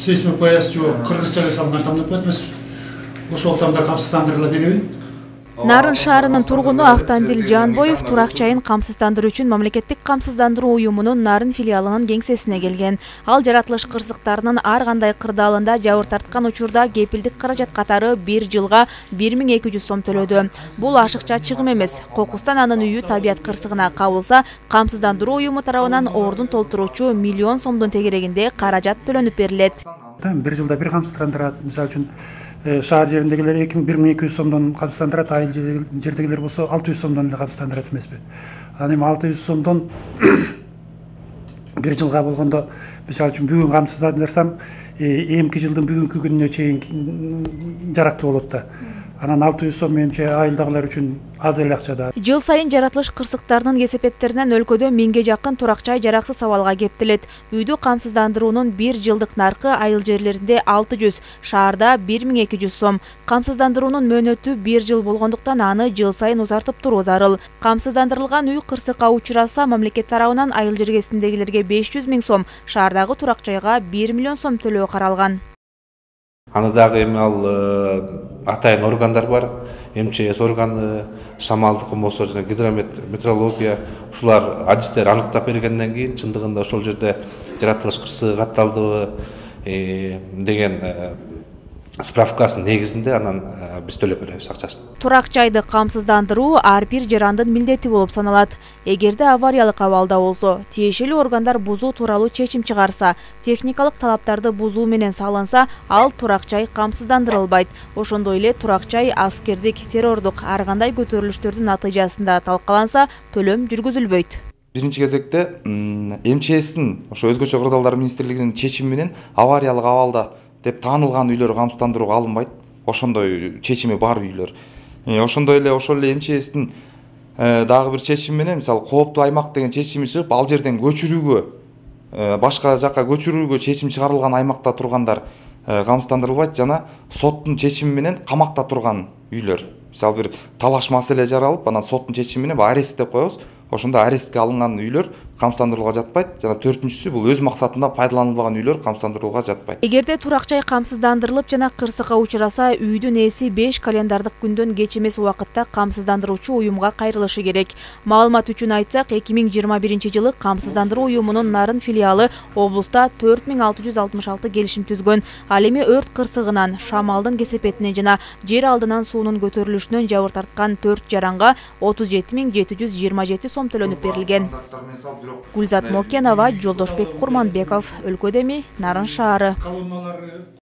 сейсмик пояс жоқ, Кыргызчага салынган тамдап кетмес. Ошол тамда камсыздандырыла береби? Нарын шаарынын тургуну Автандил Жанбоев турак жайын камсыздандыруу үчүн мамлекеттик камсыздандыруу уюмунун Нарын филиалынын кеңсесине келген. Ал жаратылыш кырсыктарынын ар кандай кырдаалында жабыр тарткан учурда кепилдик каражат катары 1 жылга 1200 сом төлөдү. Бул ашыкча чыгым эмес. Кокустан анын үйү табият кырсыгына кабылса, камсыздандыруу уюму тарабынан ордун толтуруучу миллион сомдун тегерегинде каражат төлөнүп берилет. 1 жылда бир камсыздандырат. Мисалы үчүн шаар жериндегилер 1200 сомдон камсыздандырат, айыл жердегилер болсо 600 сомдон эле камсыздандырат эмеспи. Анан эми 600 сомдон 1 жылга болгондо, мисалы үчүн бүгүн камсыздандырсам, эмки жылдын бүгүнкү күнүнө чейин жарактуу болот да. Анан 600 сом менимче айылдагылар үчүн аз эле акча да. Жыл сайын жаратылыш кырсыктарынын кесепеттеринен өлкөдө 1000ге жакын турак жай жараксыз абалга кептелет. Үйдү камсыздандыруунун 1 жылдык наркы айыл жерлеринде 600, шаарда 1200 сом. Камсыздандыруунун мөөнөтү 1 жыл болгондуктан аны жыл сайын узартып туруу зарыл. Камсыздандырылган үй кырсыкка учураса, мамлекет тарабынан айыл жергесиндегилерге 500 000 сом, шаардагы турак жайга 1 миллион сом төлөө каралган. Аны дагы эми ал атайын органдар бар, МЧС органы, шамалдыкы болсо жана гидрометеорология, ушулар адистер аныктап бергенден кийин чындыгында ошол жерде жаратылыш кырсыгы катталдыбы деген справкасынын негизинде анан биз төлөп беребиз акчасын. Турак жайды камсыздандыруу ар бир жарандын милдети болуп саналат. Эгерде авариялык абалда болсо, тиешелүү органдар бузуу тууралуу чечим чыгарса, техникалык талаптарды бузуу менен салынса, ал турак жай камсыздандырылбайт. Ошондой эле турак жай аскердик, террордук ар кандай көтөрүлүштөрдүн натыйжасында талкаланса, төлөм жүргүзүлбөйт. Биринчи кезекте МЧСтин, ошо өзгөчө кырдаалдар министрлигинин чечими менен авариялык абалда деп таанылган үйлөр камсыздандырууга алынбайт. Ошондой чечими бар үйлөр. Ошондой эле МЧСтин дагы бир чечими менен, мисалы, кооптуу аймак деген чечими чыгып, ал жерден көчүрүүгө, башка жакка көчүрүүгө чечим чыгарылган аймакта тургандар камсыздандырылбайт жана соттун чечими менен камакта турган үйлөр. Мисалы, бир талаш маселе жаралып, анан соттун чечими менен арест деп коебуз. Ошондо арестке алынган үйлөр камсыздандырууга жатпайт. Жана төртүнчүсү бул өз максатында пайдаланылбаган үйлөр камсыздандырууга жатпайт. Эгерде турак жай камсыздандырылып жана кырсыкка учураса, үйдүн ээси 5 календардык күндөн кеч эмес убакытта камсыздандыруучу уюмга кайрылышы керек. Маалымат үчүн айтсак, 2021 жылы камсыздандыруу уюмунун Нарын филиалы облуста 4666 келишим түзгөн. Ал эми өрт кырсыгынан, шамалдын кесепетинен жана жер алдынан суунун көтөрүлүшүнөн жабыр тарткан 4 жаранга 37 сом төлөнүп берилген. Гүлзат Мокенова, Жолдошбек Курманбеков, Өлкөдеми, Нарын шаары.